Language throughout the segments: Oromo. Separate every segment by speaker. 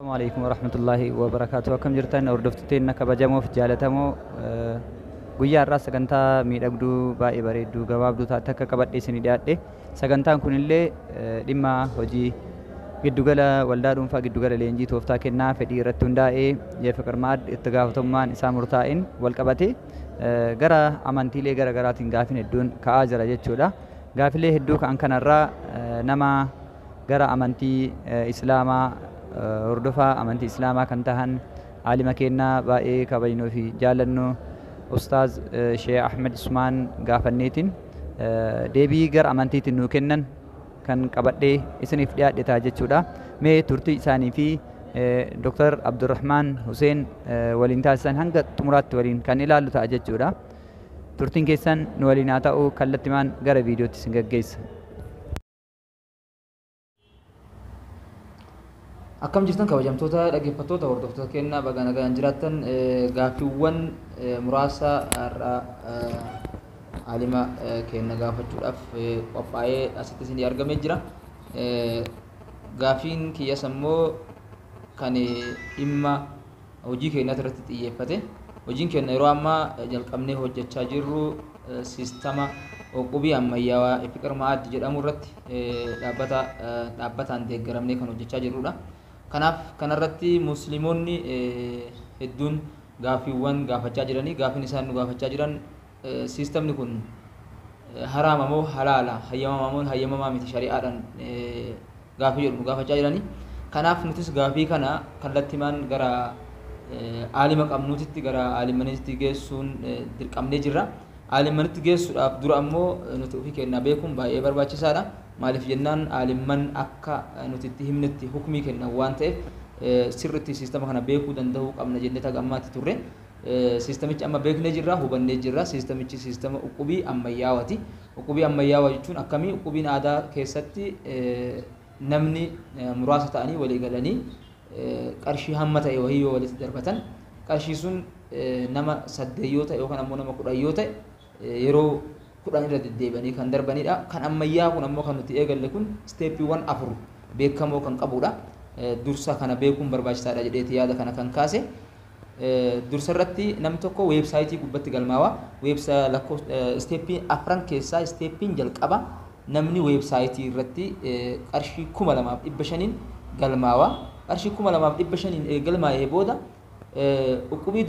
Speaker 1: Assalamu alaikum warahmatullahi wabarakatuh. Akkam jirtan hordoftoota kabajamoo fi jaalatamoo guyyaa har'aa sagantaa miidhagduu baay'ee bareedduu gabaabduu taate akka qabadhee isinii dhiyaadhe. Sagantaan kunillee dhimma hojii giddugala waldaa dhuunfaa giddugala leenjii tooftaa kennaa fedhii irratti hundaa'ee Yefiqir Ma'ad itti gaafatamummaan isaa murtaa'een wal qabate gara amantiilee gara garaatiin gaaffiin hedduun ka'aa jira jechuudha. Gaaffilee hedduu ka'an kanarraa nama gara amantii Islaamaa hordofaa amantii Islaamaa kan tahan aalima kennaa baay'ee kabajnoo fi jaallannoo Ustaaz Sheekh Ahmed Usmaan gaafanneetiin deebii gara amantiitiin nuu kennan kan qabadhee isiniif dhiyaadhe ta'a jechuudha. Mee turtii isaanii fi Dr. Abdurrahmaan Huseen waliin taasisan hanga xumuraatti waliin kan ilaallu ta'a jechuudha. Turtiin keessan nu waliin haa ta'u kallattimaan gara viidiyootti isin gaggeessa.
Speaker 2: Akkam jirtan kabajamtoota dhaggeeffattoota hordoftoota kennaa baga nagaan jiraattan gaaffiiwwan muraasa irraa aalima kenna gaafachuudhaaf qophaa'ee asitti isin argamee jira. Gaaffiin kiyyas ammoo kan dhimma hojii keenyaa irratti xiyyeeffate. Hojiin keenya yeroo ammaa jalqabnee hojjechaa jirru siistama qubii ammayyaawaa Yefiqir Ma'ad jedhamu irratti dhaabbataan deeggaramnee kan hojjechaa jirrudha. Kanaaf kanarratti musliimoonni hedduun gaaffiiwwan gaafachaa jiranii gaaffiin isaan nu gaafachaa jiran siistamni kun haraama moo halaala hayyamamaa moo hayyamamaa miti shari'aadhaan gaaffii jedhu nu gaafachaa jiranii. Kanaaf nutis gaaffii kana kallattimaan gara aalima qabnuutitti gara aalimanitti geessuun dirqamnee jirra. Aalimanitti geessuudhaaf dura ammoo nuti ofii kennaa beekuun baay'ee barbaachisaadha. Maaliif jennaan aalimman akka nuti itti himnetti hukumii kennan waan ta'eef sirriitti siistama kana beekuu danda'uu qabna jennee tagammaatti turre. Siistamichi amma beeknee jirra hubannee jirra. Siistamichi siistama uqubii ammayyaawati. Uqubii ammayyaawaa jechuun akkamii uqubiin aadaa keessatti namni muraasa ta'anii walii galanii qarshii hamma ta'e wahii yoo walitti darbatan qarshii sun nama 8 yoo ta'e yookaan ammoo nama 10 yoo ta'e yeroo 10 irra deddeebi'anii kan darbanidha. Kan ammayyaa kun ammoo kan nuti eegalle kun steeppiiwwan 4 beekamoo kan qabudha. Dursa kana beekuun barbaachisaadha jedheeti yaada kana kan kaase. Dursa irratti namni tokko weebsaayitii gubbatti galmaawa. Steeppii 4 keessaa steeppiin jalqaba namni weebsaayitii irratti qarshii 2500 galmaawa. Qarshii 2500 galmaa'ee booda uqubii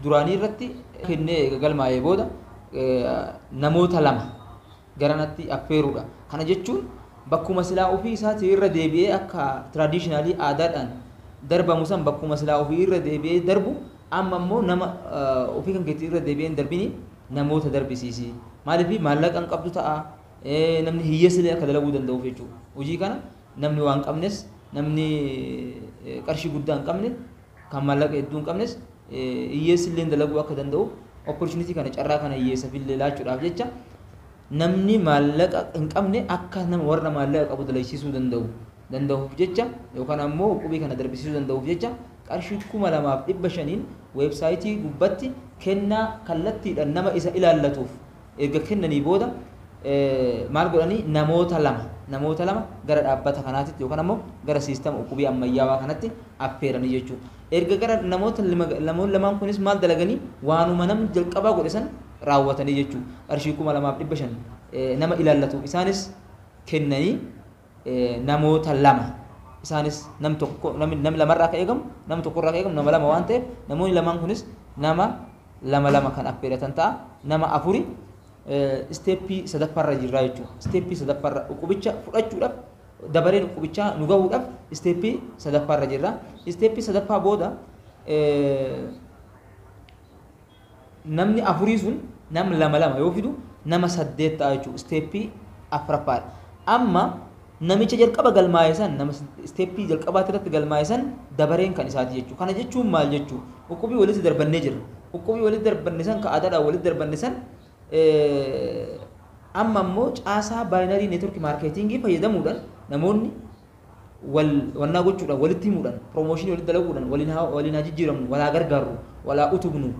Speaker 2: duraanii irratti kennee galmaa'ee booda namoota 2 garanatti affeeruudha. Kana jechuun bakkuma silaa ofii isaatii irra deebi'ee akka traditionally aadaadhaan darbamu san bakkuma silaa ofii irra deebi'ee darbu amma immoo nama ofii kan keetii irra deebi'ee hin darbini namoota darbisiisi. Maaliif maallaqa hin qabdu ta'a namni hiyyeessi akka dalaguu danda'uuf jechuudha. Hojii kana namni waan qabnes namni qarshii guddaa hin qabne kan maallaqa hedduu hin qabnes hiyyeessi illee dalaguu akka danda'u opportunity kana carraa kana hiyyeessaaf illee laachuudhaaf jecha namni maallaqa hin qabne akka nama warra maallaqa qabu dalagsiisuu danda'uuf jecha yookaan ammoo uqubii kana darbisiisuu danda'uuf jecha qarshii 2500 weebsaayitii gubbatti kennaa kallattiidhaan nama isa ilaallatuuf erga kennanii booda maal godhanii namoota lama gara dhaabbata kanaatitti yookaan ammoo gara siistama uqubii ammayyaawaa kanatti affeeranii jechuudha. Erga gara namoota lamaan kunis maal dalaganii waanuma namni jalqabaa godhe san raawwatanii jechuudha. Qarshii 2500 nama ilaallatuuf isaanis kennanii namoota 2 isaanis namni lamarraa ka eegamu namni tokkorraa ka eegamu nama 2 waan ta'eef namoonni lamaan kunis nama 2 kan affeeratan ta'a nama 4 steeppii sadaffaarra jirra jechuudha. Steeppii sadaffaarra uqubicha fudhachuudhaaf dabareen uqubichaa nu gahuudhaaf steeppii sadaffaarra jirra. Steeppii sadaffaa booda namni 4 sun nama 2 yoo fidu nama 8 ta'a jechuudha. Steeppii afuraffaadha. Amma namicha jalqaba galmaa'e san nama steeppii jalqabaatti irratti galmaa'e san dabareen kan isaati jechuudha. Kana jechuun maal jechuudha? Uqubii walitti darbannee jirra. Uqubii walitti darbanne san ka aadaadhaan walitti darbanne san amma immoo caasaa baayinarii neetwork maarkeetingii fayyadamuudhaan namoonni wannaa gochuudhaan walitti himuudhaan promooshinii walitti dalaguudhaan waliin haa jijjiiramnu walaa gargaarru walaa utubnu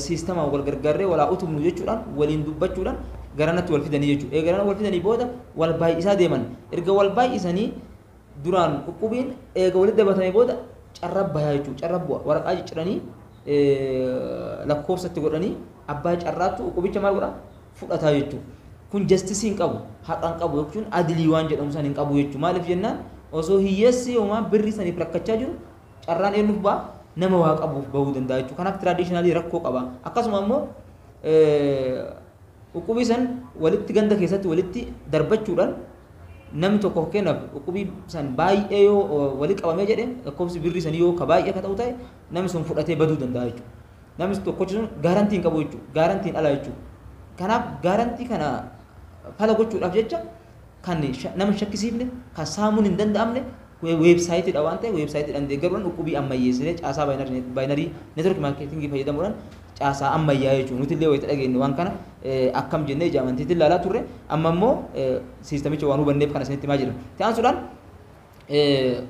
Speaker 2: siistama wal gargaarree walaa utubnu jechuudhaan waliin dubbachuudhaan garanatti wal fidanii jechuudha. Garanatti wal fidanii booda wal baay'isaa deeman erga wal baay'isanii duraan uqubiin eega walitti dabatamee booda carraa bayaa jechuudha. Carraa bu'a waraqaa cicciranii lakkoofsatti godhanii abbaa carraattu uqubicha maal godha fudhataa jechuudha. Kun jastisii hin qabu haqa hin qabu jechuun adilii waan jedhamu san hin qabu jechuudha. Maaliif jennaan osoo hiyyeessi homaa birri saniif rakkachaa jiru carraan eenyuuf ba'a nama waa qabuuf bahuu danda'a jechuudha. Kanaaf tiraadishinaalii rakkoo qaba. Akkasuma immoo uqubii san walitti ganda keessatti walitti darbachuudhaan namni tokko kennaaf uqubii san baay'ee yoo wali qabamee jedhe lakkoofsi birrii sanii yoo ka baay'ee ka ta'u ta'e namni sun fudhatee baduu danda'a jechuudha. Namni tokkochi sun gaarantii hin qabu jechuudha. Gaarantii hin ala jechuudha. Kanaaf gaarantii kana fala gochuudhaaf jecha kan nama shakkisiifne kan saamuun hin danda'amne weebsaayitiidha waan ta'e weebsaayitiidhaan deeggaruudhaan uqubii ammayyeessine caasaa baayinarii neetwork maarkeetingii fayyadamuudhaan caasaa ammayyaa jechuudha. Nuti illee wayita dhageenye waan kana akkam jennee ijaamantiitti ilaalaa turre amma immoo siistamicha waan hubanneef kana isinitti himaa jira. Ta'ansuudhaan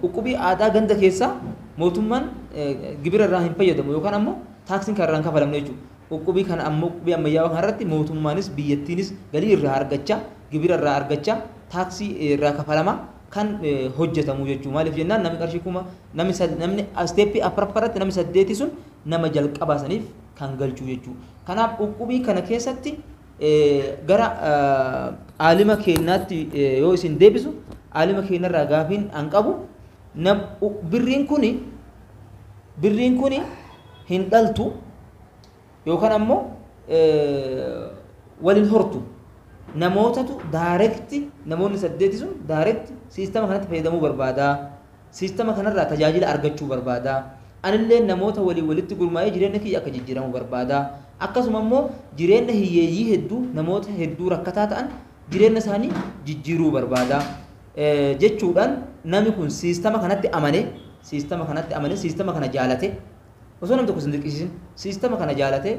Speaker 2: uqubii aadaa ganda keessaa mootummaan gibira irraa hin fayyadamu yookaan ammoo taaksiin kan irraa hin kafalamne jechuudha. Uqubii kana ammoo uqubii ammayyaawaa kanarratti mootummaanis biyyattiinis galii irraa argachaa gibira irraa argachaa taaksii irraa kafalama kan hojjetamu jechuudha. Maaliif jennaan namni qarshii kuma namni steeppii afuraffaratti namni saddeeti sun nama jalqabaa saniif kan galchuu jechuudha. Kanaaf uqubii kana keessatti gara aalima keenyaatti yoo isin deebisu aalima keenyarraa gaafiin an qabu birriin kuni hin dhaltu yookaan ammoo waliin hortu namootatu daarekti namoonni saddeeti sun daarekti siistama kanatti fayyadamuu barbaada. Siistama kanarraa tajaajila argachuu barbaada. Anillee namoota walitti gurmaa'ee jireenya kiyya akka jijjiiramu barbaada. Akkasuma immoo jireenya hiyyeeyyii hedduu namoota hedduu rakkataa ta'an jireenya isaanii jijjiiruu barbaada jechuudhaan namni kun siistama kanatti amane siistama kana jaalate osoo namni tokko sin dirqisiisin siistama kana jaalate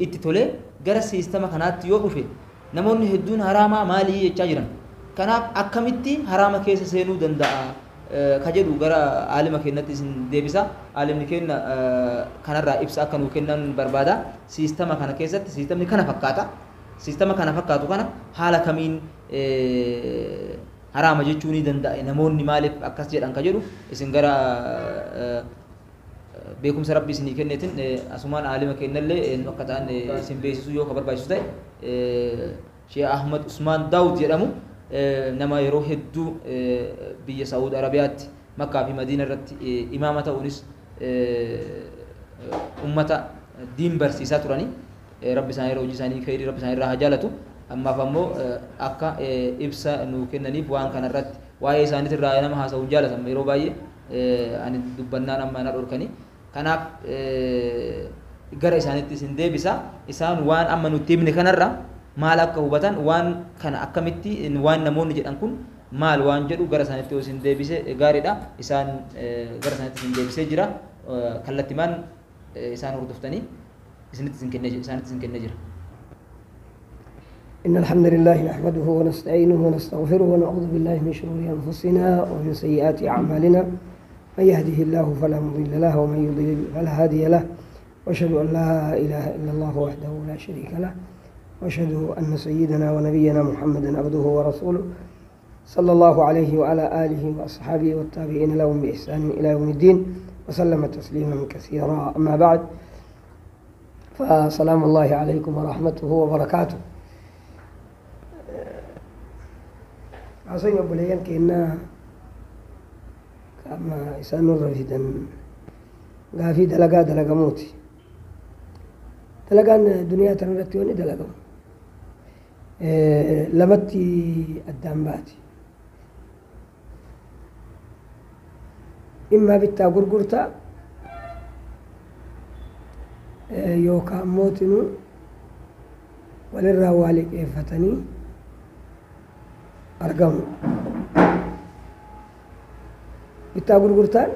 Speaker 2: itti tolee gara siistama kanaatti yoo dhufe namoonni hedduun haraamaa maalii jechaa jiran. Kanaaf akkamitti haraama keessa seenuu danda'a ka jedhu gara aalima keenyatti isin deebisa. Aalimni keenya kanarraa ibsa akka nuu kennan barbaada. Siistama kana keessatti siistamni kana fakkaata. Siistama kana fakkaatu kana haala kamiin haraama jechuu ni danda'a namoonni maaliif akkas jedhan ka jedhu isin gara beekumsa rabbii isinii kenneetiin asumaan aalima keenyallee akka ta'an isin beeksisuu yoo ka barbaachisu ta'e Sheekh Ahmad Usmaan Daawud jedhamu nama yeroo hedduu biyya Saawud Arabiyaatti Makkaa fi Madiina irratti imaama ta'uunis ummata diin barsiisaa turanii rabbi isaanii yeroo hojii isaanii khayrii rabbi isaanii irraa haa jaalatu. Ammaaf ammoo akka ibsa nuu kennaniif waan kanarratti waa'ee isaaniitti irraa nama haasa'uun jaalatan yeroo baay'ee ani dubbannaan amma na dhorkanii. Kanaaf gara isaaniitti isin deebisa. Isaan waan amma nutti himne kanarra maal akka hubatan waan kana akkamitti waan namoonni jedhan kun maal waan jedhu gara isaaniitti isin deebise gaariidha. Isaan gara isaaniitti isin deebisee jira. Kallattimaan isaan hordoftanii isinitti isin kennee jira.
Speaker 3: إن الحمد لله نحمده ونستعينه ونستغفره ونعوذ بالله من شرور أنفسنا ومن سيئات أعمالنا من يهده الله فلا مضل له ومن يضلل فلا هادي له وأشهد أن لا إله إلا الله وحده لا شريك له وأشهد أن سيدنا ونبينا محمدا عبده ورسوله صلى الله عليه وعلى آله وأصحابه والتابعين لهم بإحسان إلى يوم الدين وسلم تسليما كثيرا. أما بعد فسلام الله عليكم ورحمته وبركاته. Asanya boleh yang kena kama isanur rafidan gafi dalaga muti dalagan dunia terangati wani dalaga lamatti addambati imma bitta gurgurta yooka mootinu walirraa waaliq eeffatanii argamu. Bittaa gurgurtaan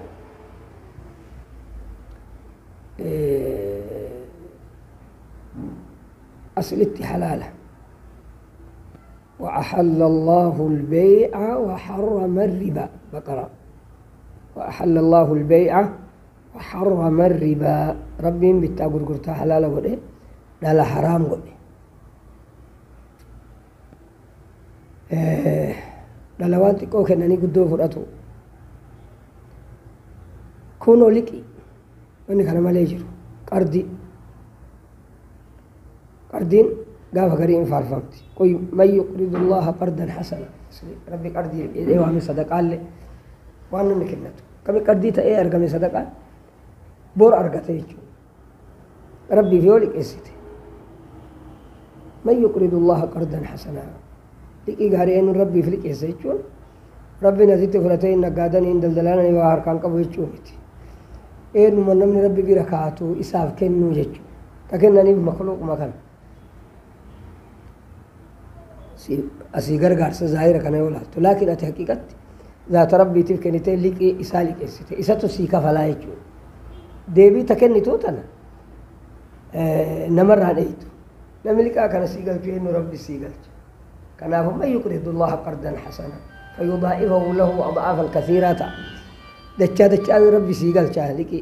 Speaker 3: aslitti halaala. وأحل الله البيع وحرم الربا بقرة وأحل الله البيع وحرم الربا ربهم bittaa gurgurtaa halaala godhe dhala haraam godhe. دلوان تقو كنني قدو فرأتو كونو لكي واني كان ما ليجرو قردين قاف قريم فارفمتي قوي من يقرض الله قرضا حسنا ربي قردي ايوا من صدق قال لي وانا نكنتو كم قردي تا ايه ارقمي صدقه بور ارقته يجو ربي فيولك اسيتي من يقرض الله قرضا حسنا لكي غارين ربي فلك اسيتون ربي نزيت فرتين نقادن ان دلدلانني وهر كان قبو يجومتي ايه من ربي بركاتو اساف كنو يجو ككنني مخلوق مكان أسيجر قارس ظاهر كنا يقول لكن أتحقيقت ذات ربي تفكني تلك إسالك إسته إساتو سيكا فلا يجو دبي تكني توتنا نمر عليتو نملك أكن سيجل في إنه ربي سيجل كان هم يقرض الله قرضا حسنا فيضاعفه له أضعافا كثيرة دجا ربي سيجل شاهلك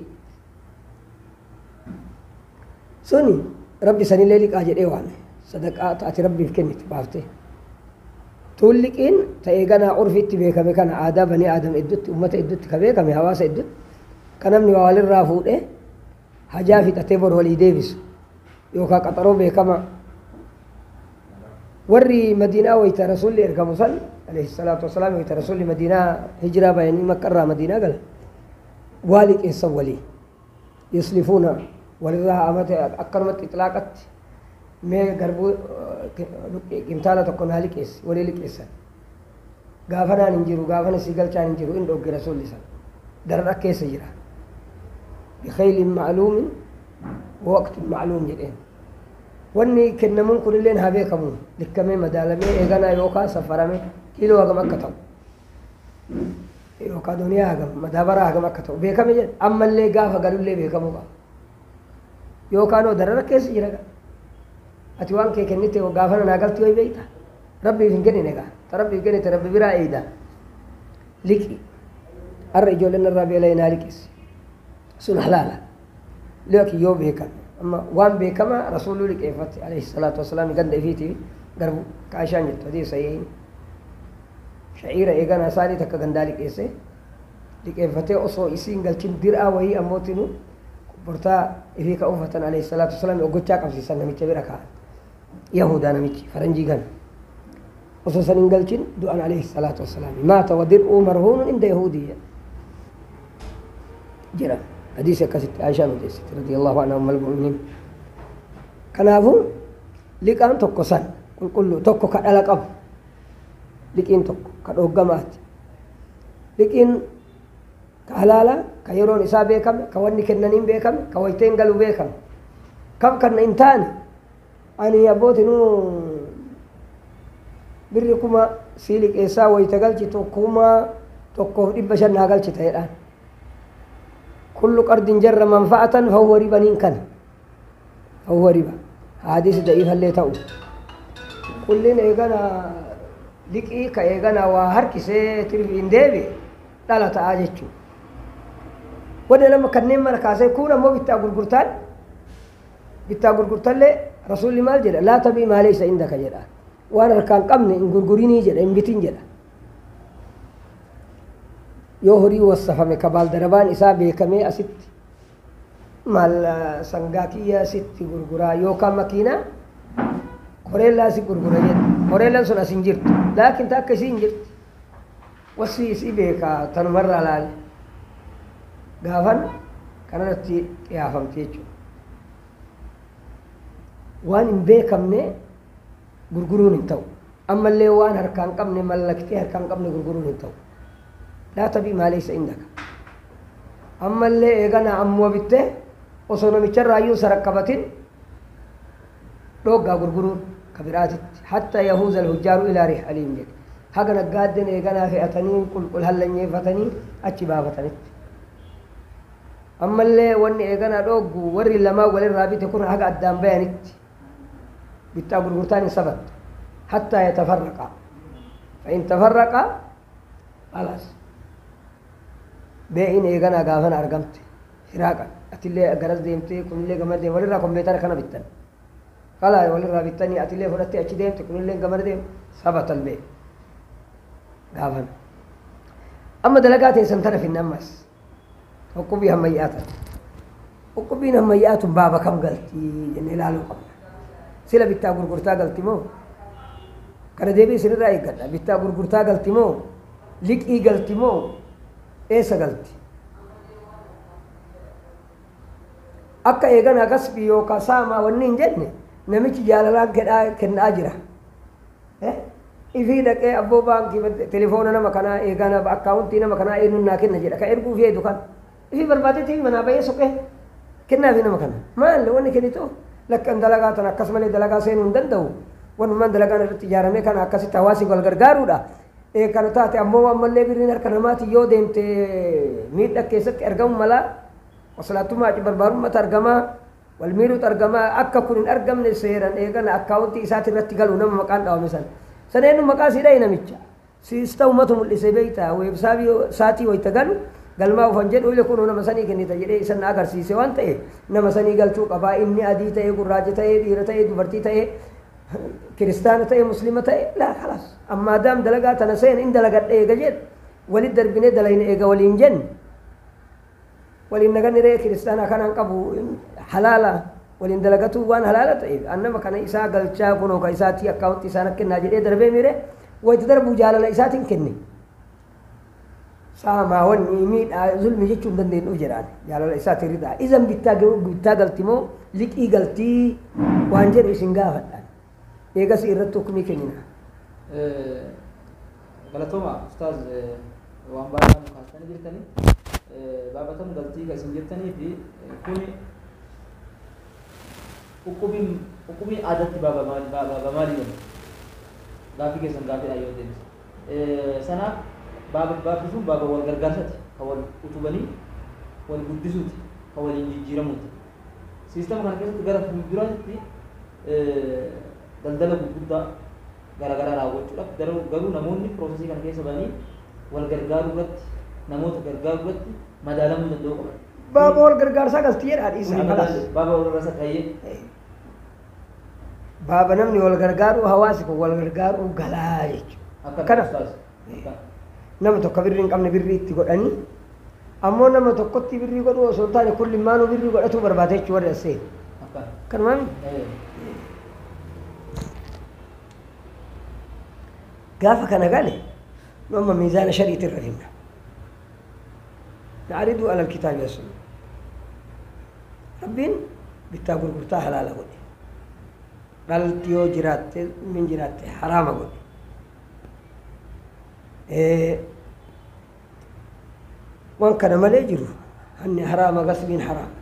Speaker 3: سوني ربي سني ليلك أجر إيوان صدقات أتي ربي فكني تبافته تولكين تيغنا عرفت بك بكنا عاده بني ادم ادت امه ادت كبيك من حواس ادت كنم نوال الرافود حجافي تتبر ولي ديفيس يوكا قطرو بكما وري مدينه ويت رسول اركم صلى عليه الصلاه والسلام ويت رسول مدينه هجره بين مكه مدينه قال والك يسولي يسلفون ولله امت اكرمت اطلاقت مي غربو كمثال تكون هالك اس وليلك اس غافنا ننجرو غافنا سيغل چان ننجرو ان دوغ رسول الله درر كيس جرا بخيل معلوم ووقت معلوم جدين وني كنمون كلين هابيكم لكمه مدالمه اغنا يوكا سفرمه كيلو اغم كتو يوكا دنيا اغم مدابرا اغم كتو بكم اما اللي غاف غلو لي بكم يوكا نو درر كيس جرا أتوان كي كنيته وقافنا ناقلت وي بيتا ربي فينجني نجا تربي فينجني تربي برا إيدا لكي الرجال إن الربي لينا لكيس سن حلالا لك يو بيكم أما وان بيكما رسول الله كيفت عليه الصلاة والسلام قد فيتي قرب كعشان يتودي سيئين شعيرة إيجانا سالي تك قندالك إيسي لكيفتي أصو إسين قال كندير وهي أموتنو برتا إفيك أوفة عليه الصلاة والسلام وقلت شاكم في سنة متبركة يهودا نمشي فرنجي كان خصوصا انجلتين دعاء عليه الصلاة والسلام مات ودرء مرهون عند يهودية جرى حديث كست عائشة رضي الله عنها أم المؤمنين كنافو لكان تقصان كله تقو كالألق أب لكن تقو كالأوغمات لكن كهلالا كيرون إسا بيكم كواني كننين بيكم كويتين قلو بيكم كم كان إنتان أني أبوتنو بريكما سيلك إسا ويتقلتي توكوما توكو إبشر ناقلتي تيران كل قرد جر منفعة فهو ربا كان فهو ربا حديث ضعيف اللي تاو كلنا إيغانا لكي كإيغانا وهركسي تربي إنديبي لا تعاجتشو وده لما كان نمر كاسي كونا مو بيتا غرغرتان لي رسول الله مال جرا لا تبي ما ليس عندك جرا وانا كان قمني ان غرغريني جرا ان بيتين جرا يوهري وصفه مكبال دربان اسابي كمي اسيت مال سنغاكيا ست غرغرا يوكا مكينا كوريلا سي غرغرا جد كوريلا سنا سنجرت لكن تاك سنجرت وسي سي بيكا تنمر على غافن كانت يا فهمتيچو وان بيكمني غرغرون انتو اما اللي وان هركان قمني ملكتي هركان قمني غرغرون انتو لا تبي ما ليس عندك اما اللي اغنا امو بيته وصونو ميچر رايو سركبتين دوغا غرغرون كبيرات حتى يهوز الحجار الى ريح عليم جك هغنا غادن اغنا في اتنين قل هلني فتني اچي بابتني أما اللي وني إيجانا دوغو وري لما ولي الرابط يكون حاجة قدام بيانت بالتابر قرطاني سبت حتى يتفرقا فإن تفرقا خلاص بين إيجانا قافنا أرقمت فراقا أتلي أقرز ديمتي كل اللي قمر ديم ولي راكم بيتانا كنا بيتان خلاص ولي الرابطاني أتلي فرطي أتش ديمتي كل اللي قمر ديم سبت البيت قافن أما دلقات سنتنا في النمس وقبيها ميئات وقبينا ميئات بابا كم قلتي إني لا لقم سلا بيتا غرغرتا قلتي مو كان ديبي سلا راي قال بيتا غرغرتا قلتي مو ليك إي قلتي مو إيسا قلتي أكا إيغانا قصبي يوكا ساما ونين جنة نميك جالالان كن أجرة إفيدك أبو بانكي تليفوننا مكانا إيغانا بأكاونتينا مكانا إينو ناكن نجرة كإرقو في دكان إفي بربادي تيجي منا بيسوكي كنا فينا مكانا ما اللي وني كنيتو لكن دلقاتنا كسمالي دلقا سينون دندو ونمان دلقانا التجارة ميكانا أكاسي تواسي والغرغارو دا إيه كانوا تاتي أمو أمالي برينار كنماتي يو ديمتي ميت أكيسك أرقم ملا وصلاتو ما أجبر بارو ما ترقما والميرو ترقما أكا كونين أرقم نسيران إيه كان أكاونتي إساتي رتقالو نما مكان داو مثال سنين مكاسي داينا ميتشا سيستو متهم اللي سيبيتا ويبسابي ساتي ويتقالو قال ما فنجد ولا كونوا نمسني كني تجري سن أجر سيسي وانت إيه نمسني قال شو قبا إني أديته إيه قراجته إيه ديرته إيه دبرتيته إيه كريستانة إيه مسلمة إيه لا خلاص أما دام دلقات نسين إن دلقات إيه جد ولد دربنا دلين إيه ولين جن ولين نجني رأي كريستانة كان انقبو حلالة ولين دلقاتو وان حلالة إيه أنما كان إساء قال شاء كونوا كإساتي أكاونت إساء كنا جد دربه ميره ويتدربوا جالنا إساتين كني sama wani mid zulmi jechun dan den ujaran jalo isa tirida izam bitta galtimo lik igalti wanjer isinga fadan ega siratu kumi kenina
Speaker 2: galatoma ustaz wan baana mukasani jirtani babatam galti ka sinjirtani fi kuni hukumi adati baba mali gafi ke sangafi ayoden sana باب بسون باب والغرغرسات كوال كتبني والقدسوت كوال ينجيرموت سيستم كان كده تغرا في الدراسة دلدل بودا غرغرا راوچ لك درو غرو نموني بروسيس كان كده سباني والغرغار ولت نموت غرغار ولت مدالم دندو
Speaker 3: باب والغرغرسا كستير حديث
Speaker 2: باب والغرغرسا كاي
Speaker 3: باب نمني والغرغار وحواسك والغرغار وغلاج كده nama tokko birri hin qabne birri itti godhani ammoo nama tokkotti birri godhu osoo taane kulli maanuu birri godhatu barbaade jechuu warra assee kanumaami gaafa kana gale nama miizaana shariitti irra himna naaridu ala alkitaabi wassunna rabbiin bittaa gurgurtaa halaala godhe dhalti yoo jiraatte min jiraatte haraama godhe وان كان ملاجرو أن حرام غصبين حرام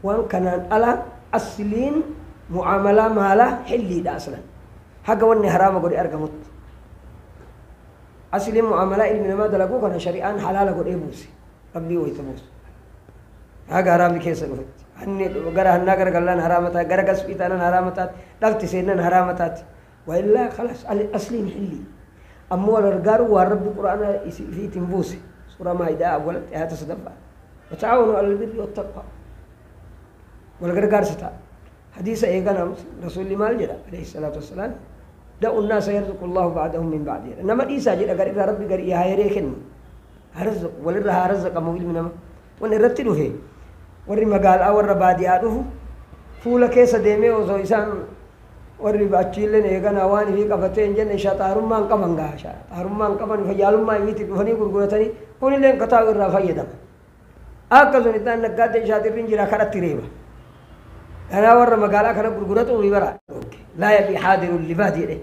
Speaker 3: وان كان على أصلين معاملة مالا حلي دا أصلا حقا وان حرام قد أرقمت أصلين معاملة إلمنا ما دلقو كان شريعان حلال قد إبوسي ربي ويتبوس حقا حرامي كيسا قفت أني قرأ هنا قرأ قلان حرامتات قرأ قصبيتانا حرامتات دلت سيننا حرامتات وإلا خلاص أصلين حلي أمو الرجال ورب القرآن في تنبوسي سورة مائدة أولا آيات صدفة وتعاونوا على البر والتقوى والرجال ستا حديث إيقنا رسول الله مالجرا عليه الصلاة والسلام دعوا الناس يرزق الله بعدهم من بعد إنما إيسا جرا قريب ربي قريب هايريكن هرزق ولرها رزق مويل منما ونرتلوا فيه وري مقال أور بادي أعرفه فولا كيسا ديمي وزويسان warri baachilleen eegana waan fi qabatee hin jenne shaxaarummaan qaban gaa shaxaarummaan qaban fayyaalummaa itti dhufanii gurguratanii kunilleen kataa irraa fayyadama akkasuma itti naggaadde shaatirriin jira kadhatti reeba kanaa warra magaalaa kana gurguratu ni bara laa yabii haadiru libaad jedhe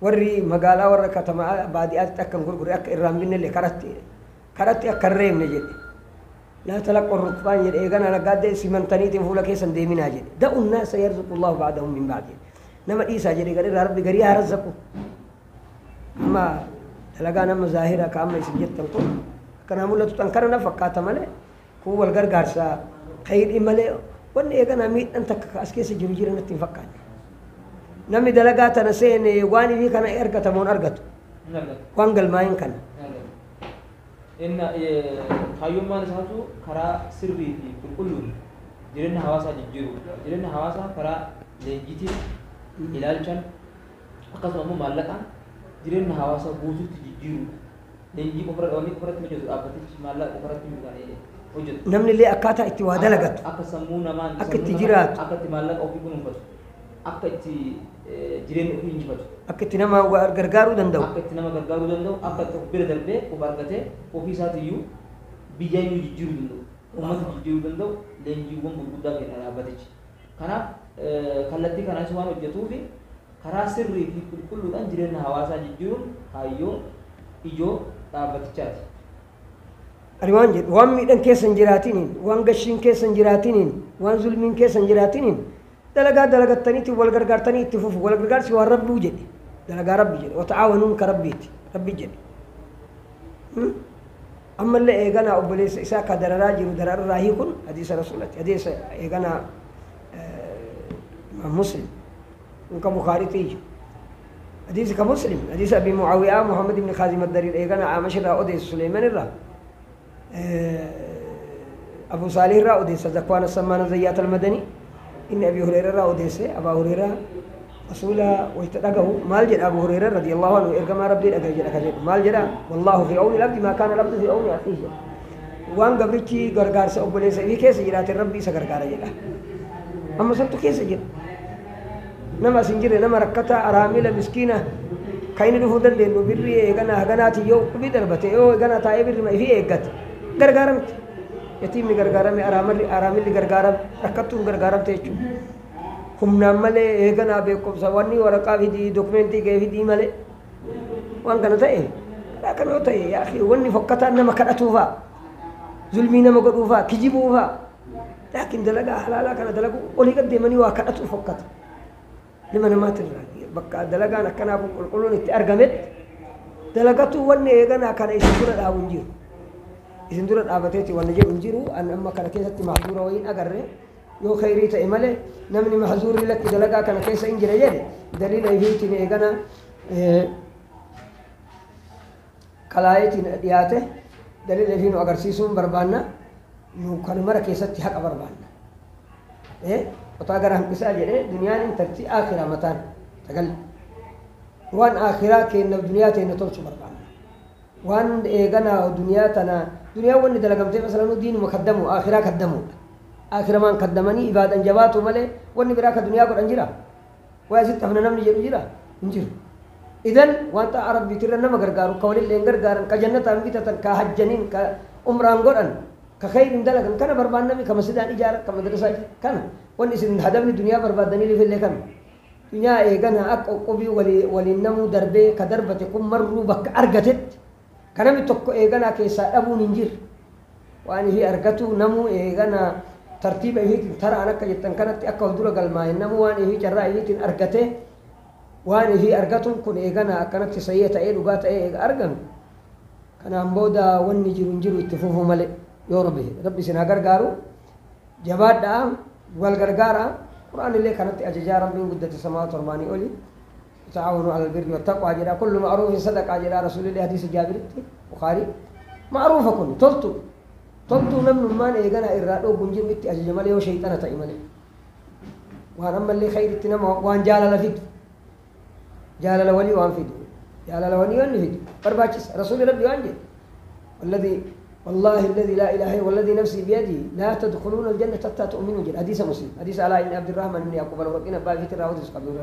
Speaker 3: warri magaalaa warra katamaa baadiyyaatti akkan gurgure akka irraan binnellee kadhatti akka hin reebne jedhe لا تلقوا الركبان يدعينا نقاد سمنتنيتي فولا كيسا ديمنا جد دعوا الناس يرزق الله بعدهم من بعد نما إيسا جدي قال ربي قريها رزقوا أما تلقانا مظاهرة كأما يسجد تنقل كان أمولا تتنكرنا فقاتا ملي هو القرقار سا خير إمالي وأن إيقنا ميت أنت أسكيس جرجير نتين فقان نمي دلقاتنا سين واني في كان إرقة مون أرقة وانقل ما ينكن
Speaker 2: إن خيوم ما نساتو كرا سربي في كل جيرنا حواسا جيرو جيرنا حواسا كرا لجيتي هلالشان akkasuma immoo maallaqaan jireenya hawaasaa guutuutti jijjiirudha. Leenjii qofarratti hojjetu dhaabbatichi maallaqa qofarratti hojjetu.
Speaker 3: Namni illee akkaataa itti waa dalagatu.
Speaker 2: Akka sammuu namaa
Speaker 3: akka itti jiraatu.
Speaker 2: Akka itti maallaqa ofii kunuunfatu. Akka itti jireenya ofii injifatu.
Speaker 3: Akka itti nama gargaaruu danda'u.
Speaker 2: Akka itti nama gargaaruu danda'u. Akka itti of bira darbee of argatee ofii isaatiiyyuu biyya iyyuu jijjiiruu danda'u. Uummata jijjiiruu danda'u leenjiiwwan gurguddaa kenna dhaabbatichi. Kanaaf kallattii kanaas waan hojjetuufi karaa sirrii fi qulqulluudhaan jireenya hawaasaa jijjiiruun kaayyoo ijoo dhaabbatichaati.
Speaker 3: Ani waan jedhu waan miidhaan keessa hin jiraatiniin, waan gashiin keessa hin jiraatiniin, waan zulmiin keessa hin jiraatiniin dalagaa dalagattaniitti wal gargaartanii itti fufu. Wal gargaarsi waan Rabbii jedhe, dalagaa Rabbi jedhe, wata'aawanuun ka Rabbiiti, Rabbi jedhe. Ammallee eeganaa obboleessa isaa ka dararaa jiru dararraa hiikun hadiisa Rasuulati, hadiisa eeganaa Muslim ka Bukaariitii. حديث كمسلم حديث أبي معاوية محمد بن خازم الدرير إيقنا عامش الرا أوديس سليمان الرا أبو صالح الرا أوديس زكوان السمان زيات المدني إن أبي هريرة الرا أوديس أبا هريرة رسولا ويتدقه مال جد أبو هريرة رضي الله عنه إرقما ربي الأقل جد مال جد والله في عون العبد ما كان العبد في عون أخيه وان قبرتي غرغار سأبوليس في كيس جرات الربي سغرغار جد أما سنتو كيس جد nama sinjire nama rakkata aramila miskina kayni dhufu dandeenyu birri eegana haganaati yoo dhubi darbate yoo eegana taa'ee birri ma ifi eeggat gargaaramte yatiimni gargaarame aramilli gargaaram rakkattuun gargaaramte jechuudha humnaan malee eegana beekumsa wanni waraqaa fidii dokumentii ga'ee fidii malee waan kana ta'e kan yoo ta'e yaa wanni fokkataan nama kadhatuufaa zulmii nama godhuufaa kijibuufaa laakiin dalagaa halaalaa kana dalagu olii gad deemanii waa kadhatuuf fokkata. لما نمات بقى دلقانا كنا قلون ارغمت دلقتو وني ايغانا كان يسندور دا ونجيرو يسندور دا باتيتي ونجي ونجيرو ان اما كان كيسه محظور وين اغر يو خيري تيمله نمني محظور لك دلقا كان كيسه انجر يجي دليل ايتي ايغانا كلايتي دياته دليل فينو اگر سيسوم بربانا نو كان مره كيسه حق بربانا وتاجر هم كساجة دنيا ترتي آخرة متان تقل وان آخرة كأن الدنيا تين تلش مربعنا وان إيجانا دنيا تنا دنيا وان دلقمتي مثلا دين مقدمه آخرة قدمه آخرة ما قدمني إبادة جبات وملء وان براك الدنيا قد أنجرا ويزيد تفنى نمني جرا انجر إذن وانت عرب بيتر نما غرغارو قول اللي غرغارن كجنة أمبيتا كحجنين كأمران قران كخير دلقن كان بربان نمي كمسجد إجارة كمدرسة كان واني سن هدفني الدنيا بربادني لي في اللي كان دنيا ايغانا اقوبي ولي نمو دربي كدربتكم مروا بك ارغتت كانمي توك ايغانا كيسا ابو ننجير واني هي ارغتو نمو ايغانا ترتيب هي ترى انا كجتن كانت اكو دور قلما نمو واني هي جرا هي ارغته واني هي ارغتو كن ايغانا كانت سيئه اي لغات اي ارغن كان امبودا وني جيرو اتفوفو ملي يا ربي سنا غرغارو جباد والغرغارة قرآن اللي كانت أججارا من قدة السماوات والأرض أولي تعاونوا على البر والتقوى جرا كل معروف صدق جرا رسول الله حديث جابر بخاري معروف كن تلتو نمن ما نيغنا إرادو بنجم إتي أججمالي وشيطانة إيماني وان أما اللي خير اتنما وان جالل فيد جالل ولي وان فيد جالل ولي وان فيد برباچس رسول ربي وان جد والله الذي لا اله الا والذي نفسي بيده لا تدخلون الجنه حتى تؤمنوا جل حديث مسلم حديث على ابن عبد الرحمن بن يعقوب الرقين باب في الراوي قبل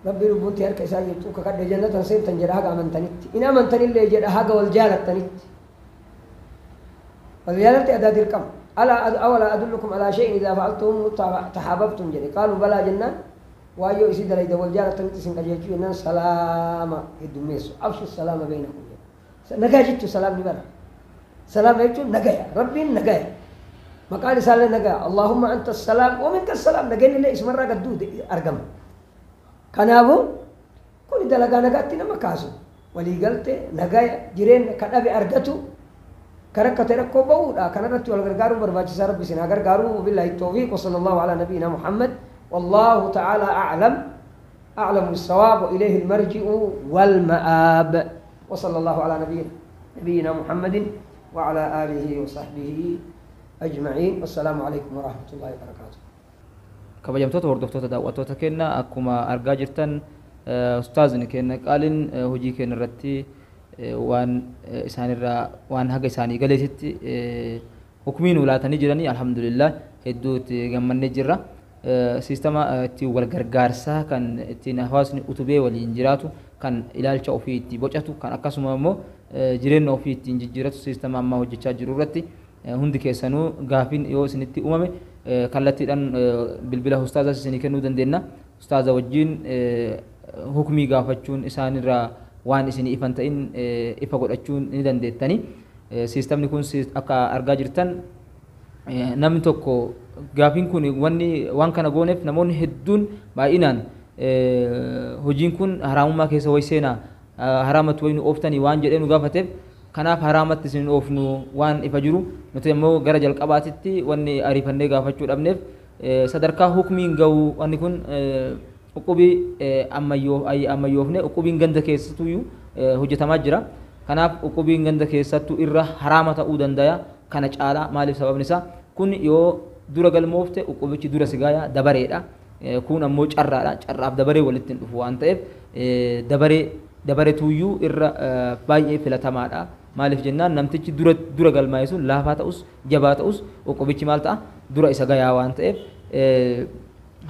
Speaker 3: ربي ربونتي هر كيسا يتو كقد جنة سين تنجرها من تنت ان من تن اللي جد حاجه والجاله تنت والجاله اداد الكم الا اولا ادلكم على شيء اذا فعلتم تحاببتم جل قالوا بلا جنة وايو يسيد لي والجاله تنت سين كجيتو ان سلام الدميس افشوا السلام بينكم نجاجت سلام نبرة سلام يجوا نجايا ربي نجايا مقال سال نجايا اللهم أنت السلام ومنك السلام نجاني لي اسم الرجال دود أرقم كان أبو كل دلقا نجاتنا مكاسو ولي قلت نجايا جيرين كان أبي أرجتو كركت ركوا بودا كان رتوا الغرغارو برباج سار بسنا غرغارو بالله التوفيق وصلى الله على نبينا محمد والله تعالى أعلم بالصواب وإليه المرجع والمآب وصلى الله على نبينا محمد وعلى آله وصحبه أجمعين والسلام عليكم ورحمة الله وبركاته
Speaker 2: kabajamtoota hordoftoota daawwattoota keenya akkuma argaa jirtan ustaazni keenya qaaliin hojii keenya irratti waan isaanirraa waan haga isaanii galeetitti hukumiin ulaatanii jiranii alhamdulillah hedduutti gammannee jirra. Siistama ittiin wal gargaarsaa kan ittiin hawaasni utubee waliin jiraatu kan ilaalcha ofii itti bocatu kan akkasuma immoo jireenya ofii ittiin jijjiiratu siistama ammaa hojjechaa jiru irratti hundi keessanuu gaafiin yoo isinitti uumame kallattiidhaan bilbila ustaazaa isinii kennuu dandeenya. Ustaaza wajjin hukumii gaafachuun isaanirraa waan isinii ifan ta'in ifa godhachuun ni dandeettani. Siistamni kun akka argaa jirtan namni tokko gaafiin kun waan kana gooneef namoonni hedduun baay'inaan hojiin kun haraamummaa keessa way seenaa haraamatti way nu ooftanii waan jedhee nu gaafateef kanaaf haraamatti isin oofnu waan ifa jiru nuti immoo gara jalqabaatitti wanni ariifannee gaafachuu dhabneef sadarkaa hukumiin ga'u wanni kun uqubii ammayyoofne uqubiin ganda keessattuyyuu hojjetamaa jira. Kanaaf uqubiin ganda keessattuu irra haraama ta'uu danda'a. Kana caalaa maaliif sababni isaa kun yoo dura galmoofte uqubichi dura sigaaya dabareedha. Kun ammoo carraadha. Carraaf dabaree walitti hin dhufu waan ta'eef dabareetuyyuu irra baay'ee filatamaadha. Maaliif jennaan namtichi dura galmaa'e sun laafaa ta'us jabaa ta'us uqubichi maal ta'a dura isa gayaa waan ta'eef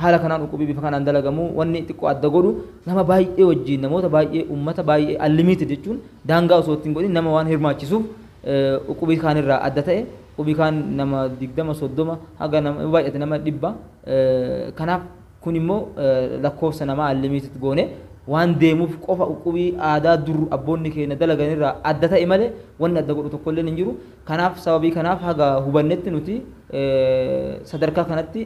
Speaker 2: haala kanaan uqubii bifa kanaan dalagamu wanni xiqqoo adda godhu nama baay'ee wajjin namoota baay'ee ummata baay'ee unlimited jechuun daangaa osoo ittiin godhin nama waan hirmaachisuuf uqubii kaanirraa adda ta'e uqubii kaan nama 20-30 haga nama baay'ate nama 100 kanaaf kun immoo lakkoofsa nama unlimited goone waan deemuuf qofa uqubii aadaa dur abboonni keenya dalaganirraa adda ta'e malee wanni adda godhu tokko illee hin jiru. Kanaaf sababii kanaaf haga hubannetti nuti sadarkaa kanatti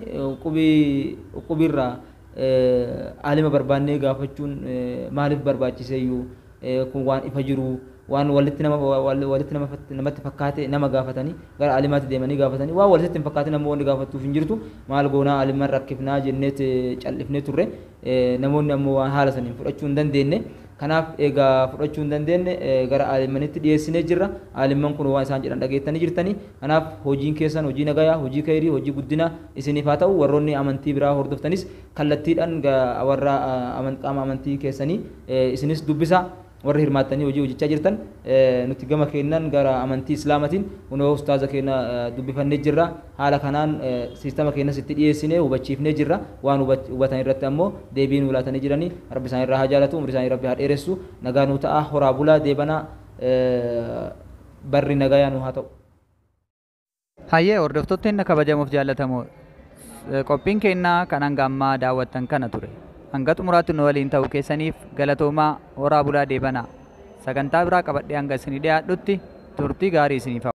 Speaker 2: uqubiirraa aalima barbaannee gaafachuun maaliif barbaachiseeyyuu kun waan ifa jiru waan walitti namatti fakkaate nama gaafatanii gara aalimaatti deemanii gaafatanii waan walitti hin fakkaate nama wanni gaafattuuf hin jirtu maal goonaa aaliman rakkifnaa jenneet callifnee turre namoonni ammoo waan haala saniin fudhachuu hin dandeenye. Kanaaf egaa fudhachuu hin dandeenye gara aalimanitti dhiyeessinee jirra. Aaliman kun waan isaan jedhan dhageettanii jirtanii. Kanaaf hojiin keessan hojii nagayaa, hojii khayrii, hojii guddinaa isiniif haa ta'u. Warroonni amantii biraa hordoftanis kallattiidhaan warra qaama amantii keessanii isinis dubbisa. Warra hirmaattanii hojii hojjechaa jirtan nuti gama keennan gara amantii islaamatiin kunoo ustaaza keenya dubbifannee jirra. Haala kanaan siistama keenyas itti dhiyeessinee hubachiifnee jirra. Waan hubatan irratti ammoo deebii nuu laatanii jiranii rabbi isaan irraa haa jaalatu umrii isaanii rabbi haa dheeressu nagaa nuu ta'a horaa bulaa deebanaa barri nagayaa nuu haa ta'u.
Speaker 1: Hayyee hordoftootni kabajamuuf jaallatamoo qophiin keenya kan hanga ammaa daawwattan kana ture. Hanga xumuraatti nu waliin ta'uu keessaniif galatoomaa horaa bulaa deebanaa. Sagantaa biraa qabadhee hanga isinii dhiyaadhutti turtii gaarii isiniif